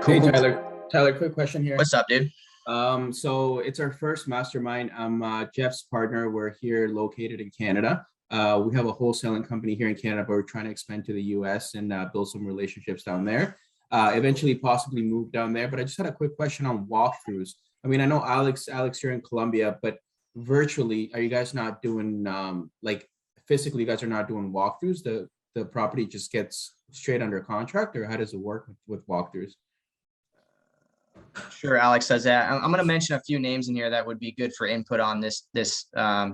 Hey Cool. Tyler, quick question here. What's up, dude? So it's our first mastermind. I'm Jeff's partner. We're here located in Canada. We have a wholesaling company here in Canada, but we're trying to expand to the US and build some relationships down there. Eventually, possibly move down there. But I just had a quick question on walkthroughs. I mean, I know Alex, you're in Colombia, but virtually, are you guys not doing like physically? You guys are not doing walkthroughs. The property just gets straight under contract, or how does it work with walkthroughs? Sure, Alex says that. I'm going to mention a few names in here that would be good for input on this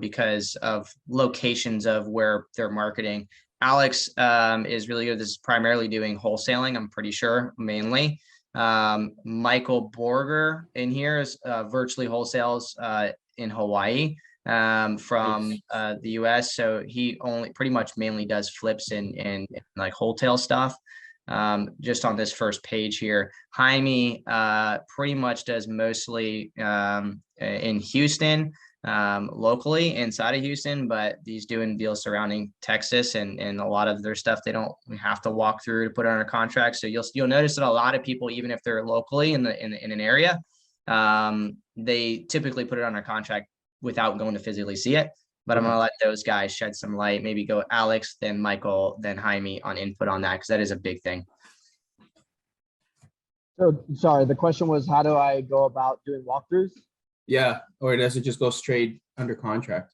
because of locations of where they're marketing. Alex is really good. This is primarily doing wholesaling, I'm pretty sure, mainly. Michael Borger in here is virtually wholesales in Hawaii from the US. So he only pretty much mainly does flips and like wholesale stuff. Just on this first page here, Jaime pretty much does mostly in Houston, locally inside of Houston, but he's doing deals surrounding Texas and a lot of their stuff we have to walk through to put it under contract. So you'll notice that a lot of people, even if they're locally in an area, they typically put it under contract without going to physically see it. But I'm going to let those guys shed some light, maybe go Alex, then Michael, then Jaime on input on that, because that is a big thing. So sorry, the question was, how do I go about doing walkthroughs? Yeah, or does it just go straight under contract?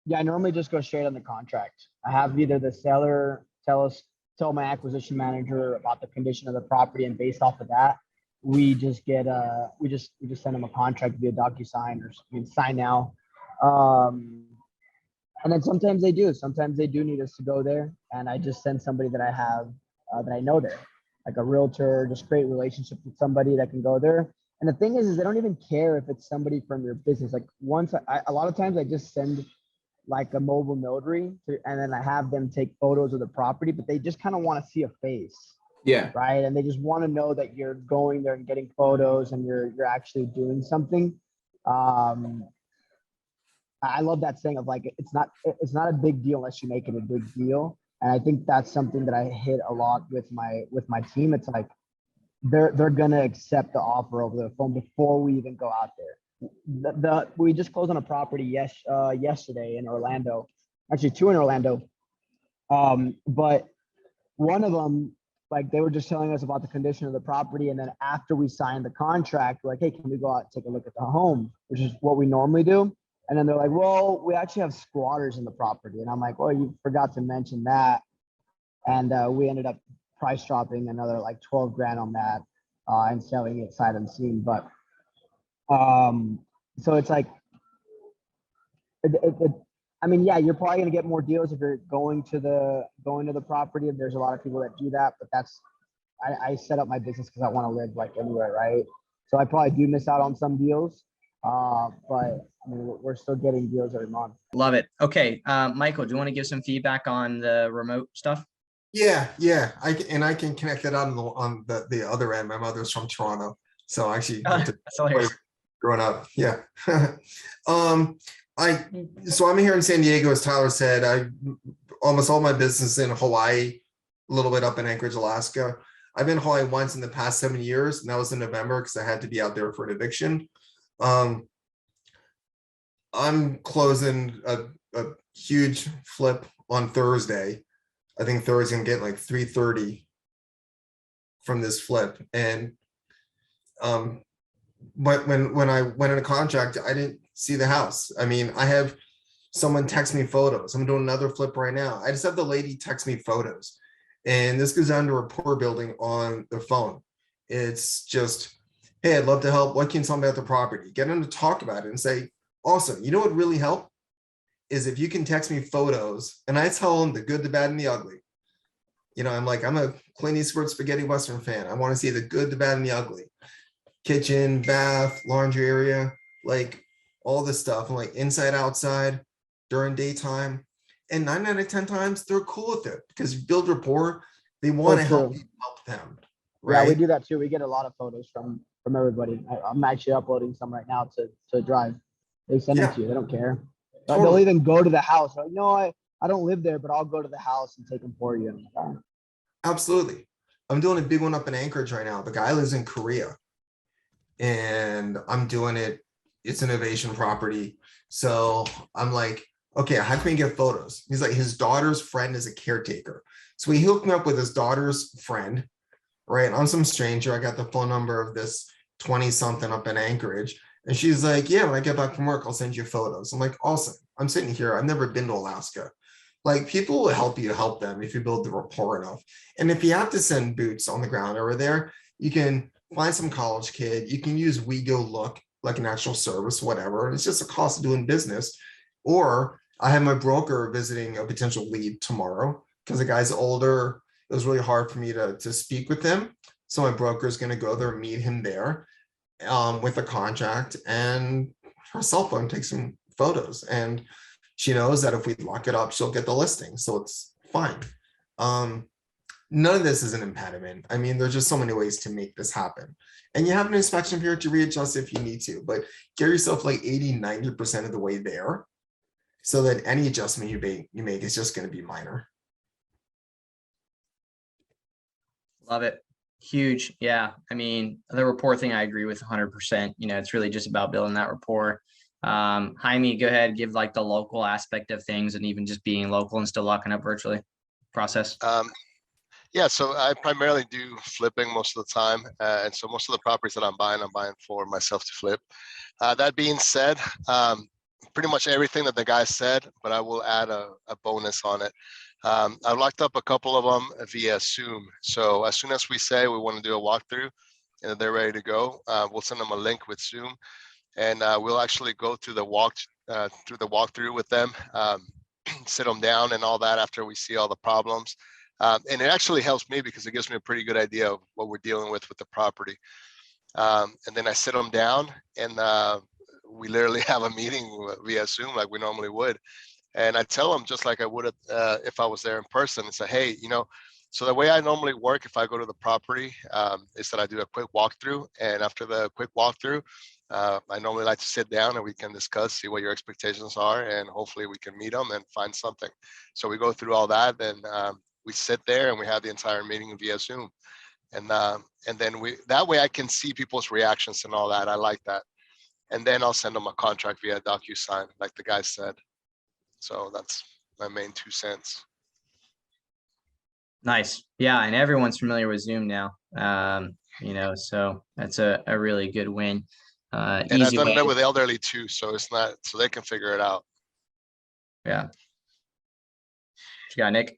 Yeah, I normally just go straight on the contract. I have either the seller tell my acquisition manager about the condition of the property, and based off of that, we just get we just send them a contract via DocuSign, or you can sign now. And then sometimes they do need us to go there, and I just send somebody that I have that I know there, like a realtor, just create relationships with somebody that can go there. And the thing is they don't even care if it's somebody from your business. Like a lot of times I just send like a mobile notary and then I have them take photos of the property, but they just kind of want to see a face. Yeah. Right. And they just want to know that you're going there and getting photos and you're actually doing something. I love that saying of like, it's not a big deal unless you make it a big deal. And I think that's something that I hit a lot with my team. It's like, they're going to accept the offer over the phone before we even go out there. We just closed on a property yesterday in Orlando, actually two in Orlando. But one of them, like they were just telling us about the condition of the property. And then after we signed the contract, we're like, hey, can we go out and take a look at the home, which is what we normally do. And then they're like, well, we actually have squatters in the property. And I'm like, well, you forgot to mention that. And we ended up price dropping another like 12 grand on that and selling it sight unseen. But so it's like, I mean, yeah, you're probably going to get more deals if you're going to the property. There's a lot of people that do that, but I set up my business because I want to live like anywhere, right? So I probably do miss out on some deals. But I mean, we're still getting deals every month. Love it. Okay. Michael, do you want to give some feedback on the remote stuff? Yeah. I can connect that on the other end. My mother's from Toronto, so I actually growing up. Yeah. So I'm here in San Diego, as Tyler said. I almost all my business in Hawaii, a little bit up in Anchorage, Alaska. I've been in Hawaii once in the past 7 years, and that was in November because I had to be out there for an eviction. I'm closing a huge flip on Thursday. I think Thursday I'm getting like 330 from this flip. And but when I went in a contract, I didn't see the house. I mean, I have someone text me photos. I'm doing another flip right now. I just have the lady text me photos. And this goes down to rapport building on the phone. It's just, hey, I'd love to help. What can you tell me about the property? Get them to talk about it and say, awesome. You know what really helped is if you can text me photos and I tell them the good, the bad, and the ugly. You know, I'm a Clint Eastwood spaghetti Western fan. I want to see the good, the bad, and the ugly. Kitchen, bath, laundry area, like all this stuff. I'm like inside, outside, during daytime. And 9 out of 10 times they're cool with it because you build rapport. They want to help them. Right? Yeah, we do that too. We get a lot of photos from everybody. I'm actually uploading some right now to Drive. They send them to you. They don't care. Totally. They'll even go to the house. Like, no, I don't live there, but I'll go to the house and take them for you. Absolutely. I'm doing a big one up in Anchorage right now. The guy lives in Korea and I'm doing it. It's an innovation property. So I'm like, okay, how can we get photos? He's like, his daughter's friend is a caretaker. So he hooked me up with his daughter's friend, right? I'm some stranger. I got the phone number of this 20 something up in Anchorage. And she's like, yeah, when I get back from work, I'll send you photos. I'm like, awesome. I'm sitting here. I've never been to Alaska. Like, people will help you help them if you build the rapport enough. And if you have to send boots on the ground over there, you can find some college kid. You can use WeGo Look, like an actual service, whatever. It's just a cost of doing business. Or I have my broker visiting a potential lead tomorrow because the guy's older. It was really hard for me to speak with him. So my broker is going to go there and meet him there with a contract, and her cell phone takes some photos. And she knows that if we lock it up, she'll get the listing. So it's fine. None of this is an impediment. I mean, there's just so many ways to make this happen. And you have an inspection period to readjust if you need to, but get yourself like 80, 90% of the way there so that any adjustment you make is just going to be minor. Love it. Huge. Yeah. I mean, the rapport thing, I agree with 100%. You know, it's really just about building that rapport. Jaime, go ahead, give like the local aspect of things and even just being local and still locking up virtually process. Yeah, so I primarily do flipping most of the time. And so most of the properties that I'm buying for myself to flip. That being said, pretty much everything that the guy said, but I will add a bonus on it. I've locked up a couple of them via Zoom. So as soon as we say we want to do a walkthrough and they're ready to go, we'll send them a link with Zoom, and we'll actually go through the walkthrough with them, sit them down and all that after we see all the problems. And it actually helps me because it gives me a pretty good idea of what we're dealing with the property. And then I sit them down and we literally have a meeting via Zoom like we normally would. And I tell them just like I would if I was there in person and say, hey, you know, so the way I normally work if I go to the property is that I do a quick walkthrough. And after the quick walkthrough, I normally like to sit down and we can discuss, see what your expectations are, and hopefully we can meet them and find something. So we go through all that, then we sit there and we have the entire meeting via Zoom. And then that way I can see people's reactions and all that. I like that. And then I'll send them a contract via DocuSign, like the guy said. So that's my main 2 cents. Nice. Yeah. And everyone's familiar with Zoom now. You know, so that's a really good win. And I've Easy done way. that with elderly too. So it's not, so they can figure it out. Yeah. What you got, Nick?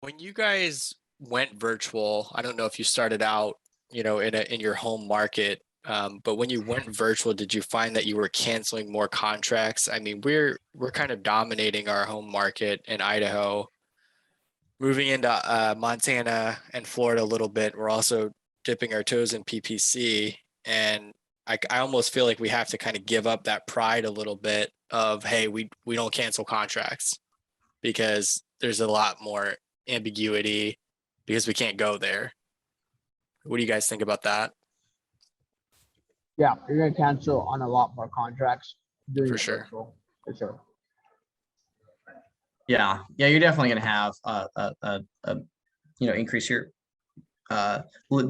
When you guys went virtual, I don't know if you started out, you know, in your home market, but when you went virtual, did you find that you were canceling more contracts? I mean, we're kind of dominating our home market in Idaho, moving into Montana and Florida a little bit. We're also dipping our toes in PPC, and I almost feel like we have to kind of give up that pride a little bit of, hey, we don't cancel contracts because there's a lot more ambiguity because we can't go there. What do you guys think about that? Yeah, you're gonna cancel on a lot more contracts doing For it sure. virtual, for sure. Yeah. Yeah. You're definitely going to have you know,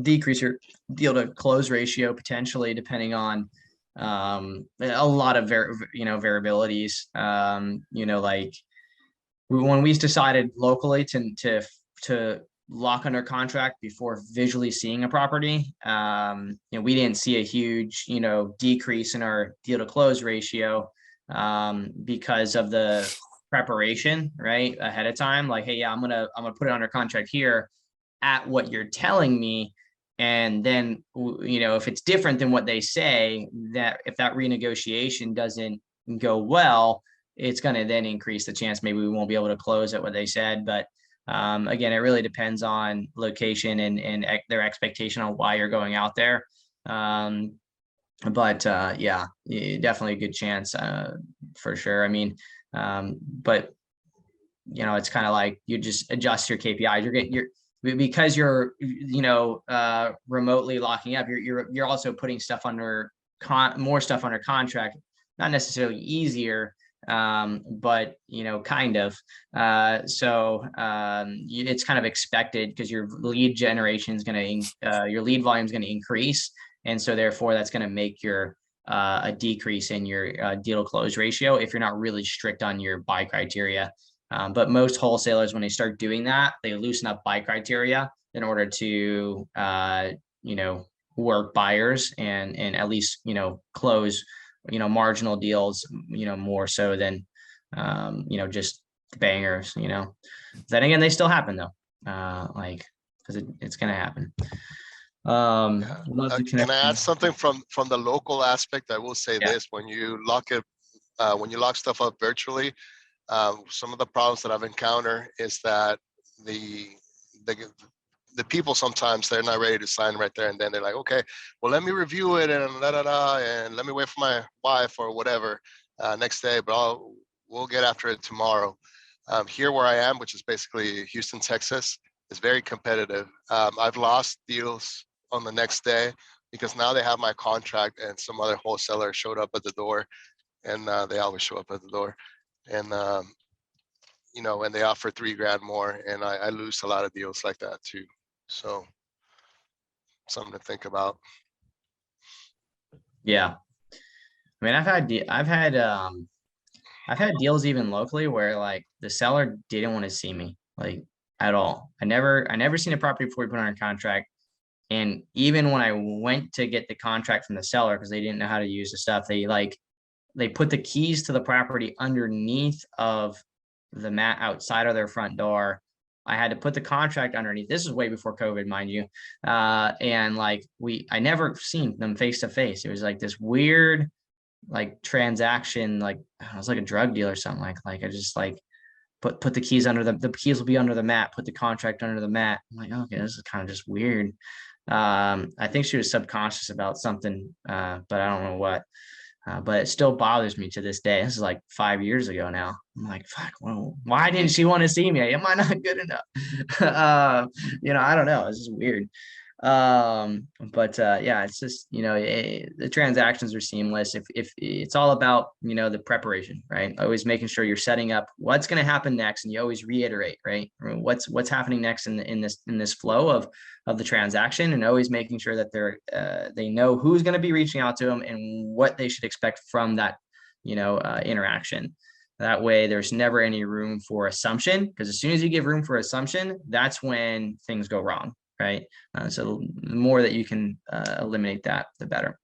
decrease your deal to close ratio potentially, depending on a lot of variabilities. You know, like when we decided locally to lock under contract before visually seeing a property, you know, we didn't see a huge, you know, decrease in our deal to close ratio because of the preparation right ahead of time. Like, hey, yeah, I'm gonna put it under contract here at what you're telling me. And then, you know, if it's different than what they say, that if that renegotiation doesn't go well, it's going to then increase the chance maybe we won't be able to close at what they said. But again, it really depends on location and their expectation on why you're going out there. But yeah, definitely a good chance for sure. I mean, but you know, it's kind of like you just adjust your KPIs. Because you're, you know, remotely locking up, you're also putting stuff under more stuff under contract, not necessarily easier, but kind of. It's kind of expected because your lead generation is going to, your lead volume is going to increase, and so therefore that's going to make your a decrease in your deal close ratio if you're not really strict on your buy criteria. But most wholesalers, when they start doing that, they loosen up buy criteria in order to work buyers and at least close marginal deals more so than just bangers. Then again, they still happen though, because it's gonna happen. Can I add something from the local aspect? I will say Yeah. this: when you lock stuff up virtually, some of the problems that I've encountered is that the people sometimes they're not ready to sign right there and then. They're like, okay, well, let me review it and and let me wait for my wife or whatever next day, but we'll get after it tomorrow. Here where I am, which is basically Houston, Texas, is very competitive. I've lost deals on the next day because now they have my contract and some other wholesaler showed up at the door, and they always show up at the door, and and they offer $3,000 more, and I lose a lot of deals like that too. So something to think about. Yeah. I mean, I've had deals even locally where like the seller didn't want to see me like at all. I never seen a property before we put on a contract. And even when I went to get the contract from the seller, because they didn't know how to use the stuff, they put the keys to the property underneath of the mat outside of their front door. I had to put the contract underneath. This is way before COVID, mind you. And like I never seen them face to face. It was like this weird like transaction, like it was like a drug deal or something. Like I just like put the keys under the keys will be under the mat, put the contract under the mat. I'm like, okay, this is kind of just weird. I think she was subconscious about something, but I don't know what. But it still bothers me to this day. This is like 5 years ago now. I'm like, fuck, well, why didn't she want to see me? Am I not good enough? I don't know. It's just weird. Yeah, it's just, the transactions are seamless. If it's all about, the preparation, right? Always making sure you're setting up what's going to happen next. And you always reiterate, right? What's happening next in this flow of the transaction, and always making sure that they know who's going to be reaching out to them and what they should expect from that, interaction. That way there's never any room for assumption, because as soon as you give room for assumption, that's when things go wrong. Right. So the more that you can eliminate that, the better.